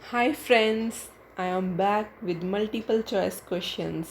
Hi friends, I am back with multiple choice questions.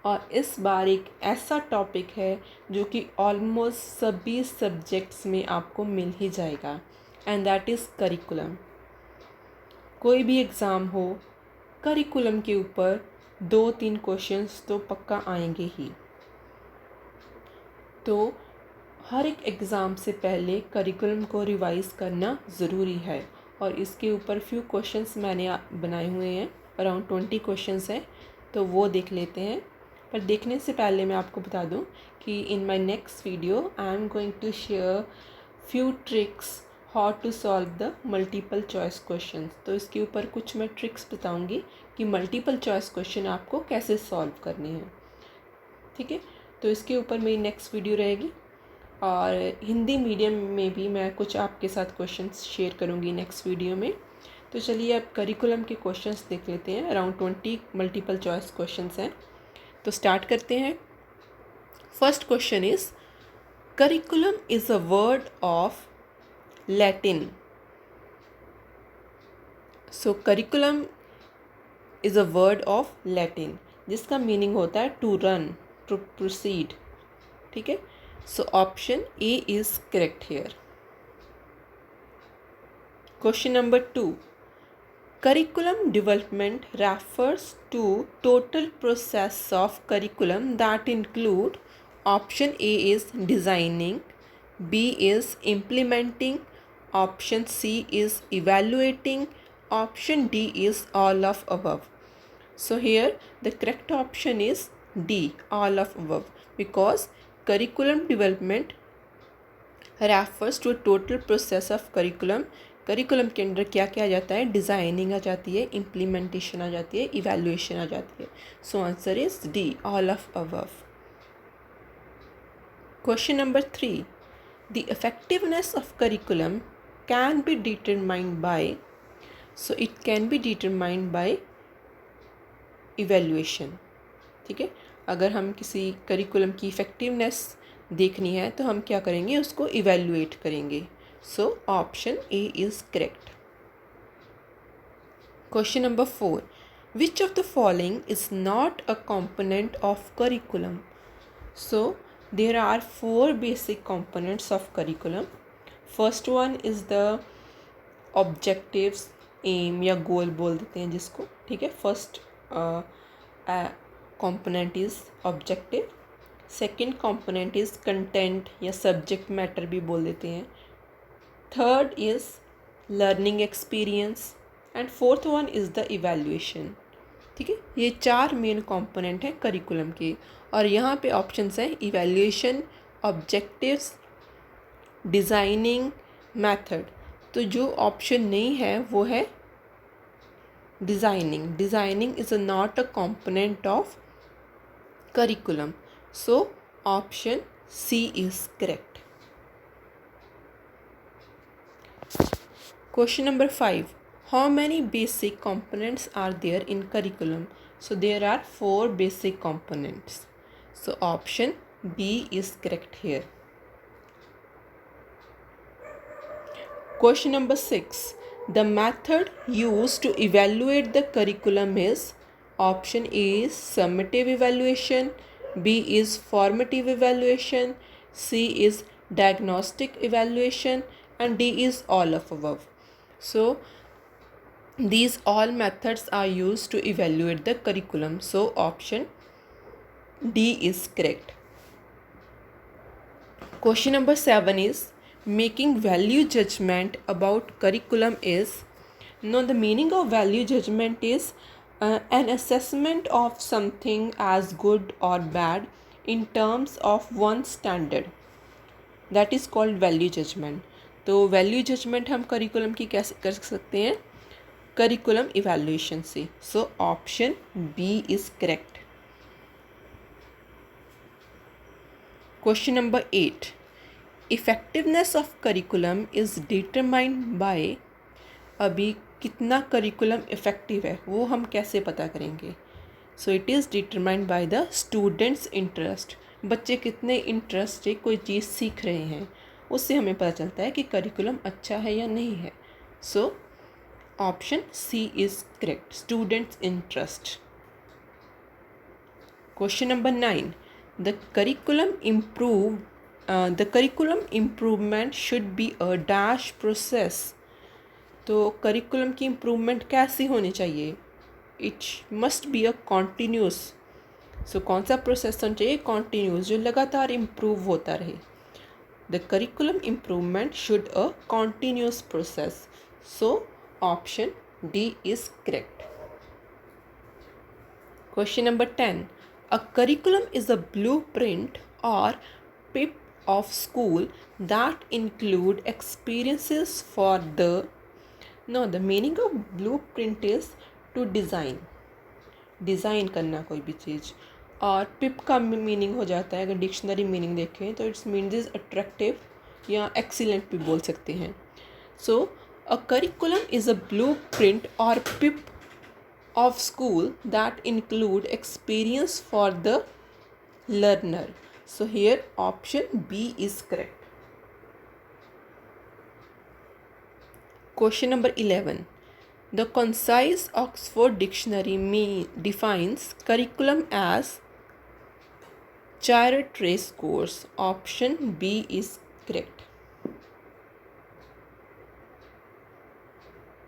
और इस बार एक ऐसा टॉपिक है जो कि ऑलमोस्ट सभी सब्जेक्ट्स में आपको मिल ही जाएगा, एंड दैट इज़ करिकुलम। कोई भी एग्ज़ाम हो, करिकुलम के ऊपर 2-3 क्वेश्चंस तो पक्का आएंगे ही। तो हर एक एग्ज़ाम से पहले करिकुलम को रिवाइज़ करना ज़रूरी है, और इसके ऊपर फ्यू क्वेश्चंस मैंने बनाए हुए हैं। अराउंड 20 क्वेश्चंस हैं, तो वो देख लेते हैं। पर देखने से पहले मैं आपको बता दूं कि in my next video I am going to share few tricks how to solve the multiple choice questions. तो इसके ऊपर कुछ मैं ट्रिक्स बताऊंगी कि मल्टीपल चॉइस क्वेश्चन आपको कैसे सॉल्व करने हैं। ठीक है, तो इसके ऊपर मेरी नेक्स्ट वीडियो रहेगी, और हिंदी मीडियम में भी मैं कुछ आपके साथ क्वेश्चंस शेयर करूंगी नेक्स्ट वीडियो में। तो चलिए अब करिकुलम के क्वेश्चंस देख लेते हैं। अराउंड 20 मल्टीपल चॉइस क्वेश्चंस हैं, तो स्टार्ट करते हैं। First question is, curriculum is a word of Latin. So curriculum is a word of Latin, जिसका मीनिंग होता है टू रन, टू प्रोसीड। ठीक है, सो option A is correct here. Question number 2. Curriculum development refers to total process of curriculum that include option A is designing, B is implementing, option C is evaluating, option D is all of above. So here the correct option is D, all of above, because curriculum development refers to total process of curriculum. Curriculum के अंदर क्या क्या आ जाता है? Designing आ जाती है, implementation आ जाती है, इवैल्यूएशन आ जाती है। So answer is D, all of above. Question number 3. The effectiveness of curriculum can be determined by, so it can be determined by evaluation. ठीक है, अगर हम किसी करिकुलम की इफ़ेक्टिवनेस देखनी है तो हम क्या करेंगे? उसको इवैल्यूएट करेंगे। So option A is correct. Question number 4. Which of the following is not a component of curriculum? So there are 4 basic components of curriculum. First one is the objectives, aim या goal बोल देते हैं जिसको। ठीक है, first component is objective. Second component is content या subject matter भी बोल देते हैं. Third is learning experience and fourth one is the evaluation. ठीक है, ये 4 मेन component हैं करिकुलम के, और यहाँ पे ऑप्शंस हैं evaluation, objectives, designing, method. तो जो ऑप्शन नहीं है वो है designing. Designing is not a component of curriculum. So option C is correct. Question number 5. How many basic components are there in curriculum? So there are 4 basic components. So option B is correct here. Question number 6. The method used to evaluate the curriculum is, option A is summative evaluation, B is formative evaluation, C is diagnostic evaluation, and D is all of above. So these all methods are used to evaluate the curriculum. So option D is correct. Question number 7 is, making value judgment about curriculum is. Now the meaning of value judgment is an assessment of something as good or bad in terms of one standard. That is called value judgment. तो value judgment हम curriculum की कैसे कर सकते हैं? Curriculum evaluation से. So option B is correct. Question number 8. Effectiveness of curriculum is determined by. अभी कितना करिकुलम इफ़ेक्टिव है वो हम कैसे पता करेंगे? सो it is determined by the students interest. बच्चे कितने इंटरेस्ट से कोई चीज़ सीख रहे हैं, उससे हमें पता चलता है कि करिकुलम अच्छा है या नहीं है. सो Option C is correct. Students' interest. Question number 9. The curriculum improvement should be a dash process. तो करिकुलम की इम्प्रूवमेंट कैसी होनी चाहिए? It must be a continuous. So कौन सा प्रोसेस होना चाहिए? कॉन्टीन्यूस, जो लगातार इम्प्रूव होता रहे. The curriculum improvement should a continuous process. So option D is correct. Question number 10. A curriculum is a blueprint or PIP of school that include experiences for the. No, the meaning of blueprint is to design. Design करना कोई भी चीज़. और पिप का meaning हो जाता है, अगर dictionary meaning देखें तो इट्स मीन्स इज अट्रैक्टिव या एक्सीलेंट भी बोल सकते हैं. So a curriculum is a blueprint और पिप of school that include experience for the learner. So here option B is correct. Question number 11. The concise Oxford Dictionary defines curriculum as chariot race course. Option B is correct.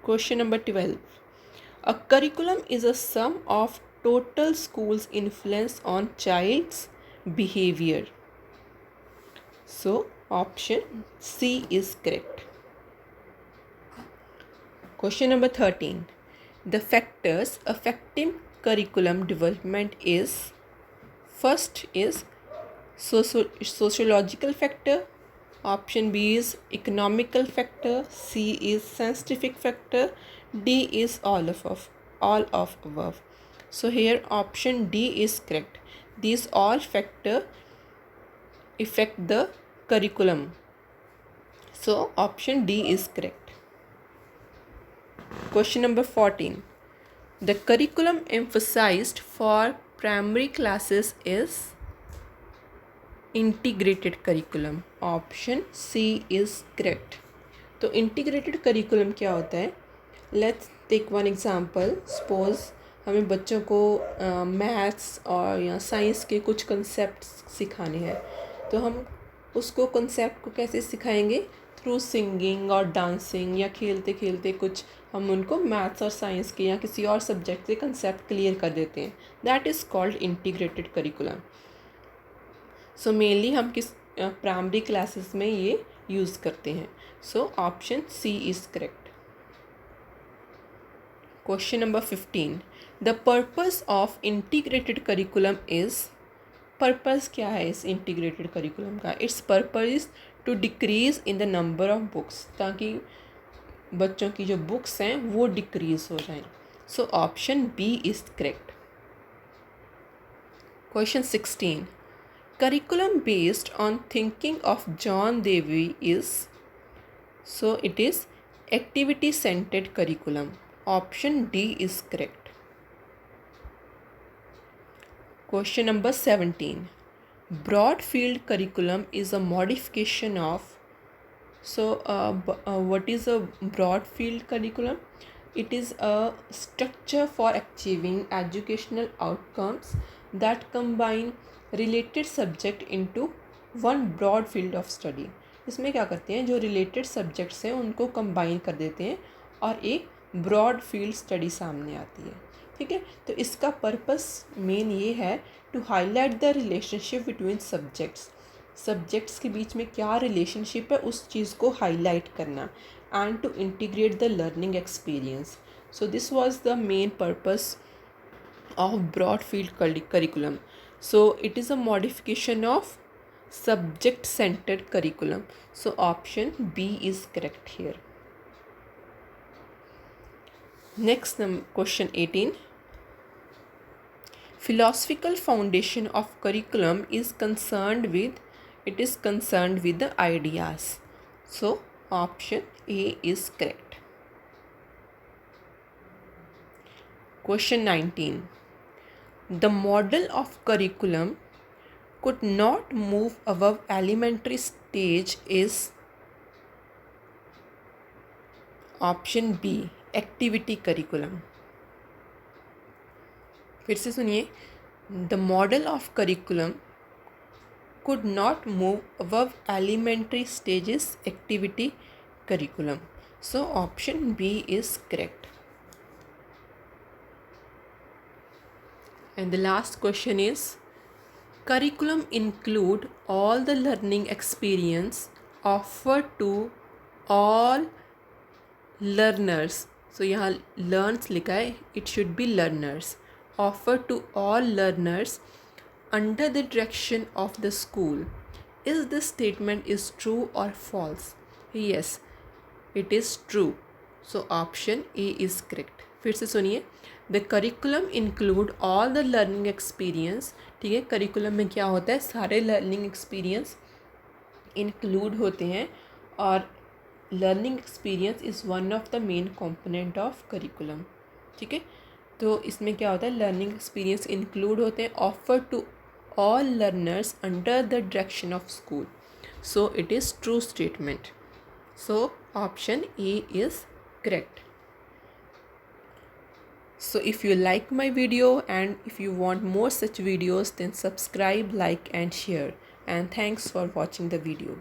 Question number 12. A curriculum is a sum of total school's influence on child's behavior. So option C is correct. Question number 13. The factors affecting curriculum development is, first is sociological factor, option B is economical factor, C is scientific factor, D is all of above. So here option D is correct. These all factor affect the curriculum. So option D is correct. Question number 14. The curriculum emphasized for primary classes is integrated curriculum. Option C is correct. तो integrated curriculum क्या होता है? Let's take one example. Suppose हमें बच्चों को maths और या science के कुछ कंसेप्ट सिखाने हैं, तो हम उसको कंसेप्ट को कैसे सिखाएंगे? थ्रू सिंगिंग और डांसिंग, या खेलते खेलते कुछ हम उनको मैथ्स और साइंस के या किसी और सब्जेक्ट के कंसेप्ट क्लियर कर देते हैं. That is called integrated curriculum. So mainly हम किस प्राइमरी क्लासेस में ये यूज़ करते हैं. So option C is correct. Question number 15. The purpose of integrated curriculum is. Purpose क्या है इस integrated curriculum का? Its purpose is to decrease in the number of books, ताकि बच्चों की जो books हैं वो decrease हो जाएं. So option B is correct. Question 16. Curriculum based on thinking of John Dewey is. So it is activity centered curriculum. Option D is correct. Question number 17. Broad field curriculum is a modification of. So what is a broad field curriculum? It is a structure for achieving educational outcomes that combine related subject into one broad field of study. इसमें क्या करते हैं, जो related subjects हैं उनको combine कर देते हैं और एक ब्रॉड फील्ड स्टडी सामने आती है. ठीक है, तो इसका पर्पस मेन ये है to highlight the relationship between subjects के बीच में क्या रिलेशनशिप है उस चीज़ को हाईलाइट करना, and to integrate the learning experience. So this was the main purpose of broad field curriculum. So it is a modification of subject centred curriculum. So option B is correct here. Next question 18. Philosophical foundation of curriculum is concerned with the ideas. So option A is correct. Question 19. The model of curriculum could not move above elementary stage is. Option B, activity curriculum. फिर से सुनिए, the model of curriculum could not move above elementary stages activity curriculum. So option B is correct. And the last question is, curriculum include all the learning experience offered to all learners. So यहाँ learns लिखा है, it should be learners, offered to all learners under the direction of the school. Is this statement is true or false? Yes, it is true. So option A is correct. फिर से सुनिए, the curriculum include all the learning experience. ठीक है, curriculum में क्या होता है, सारे learning experience include होते हैं, और learning experience is one of the main component of curriculum. ठीक है, तो इसमें क्या होता है, learning experience include होते हैं, offer to all learners under the direction of school. So it is true statement. So option A is correct. So if you like my video and if you want more such videos, then subscribe, like and share. And thanks for watching the video.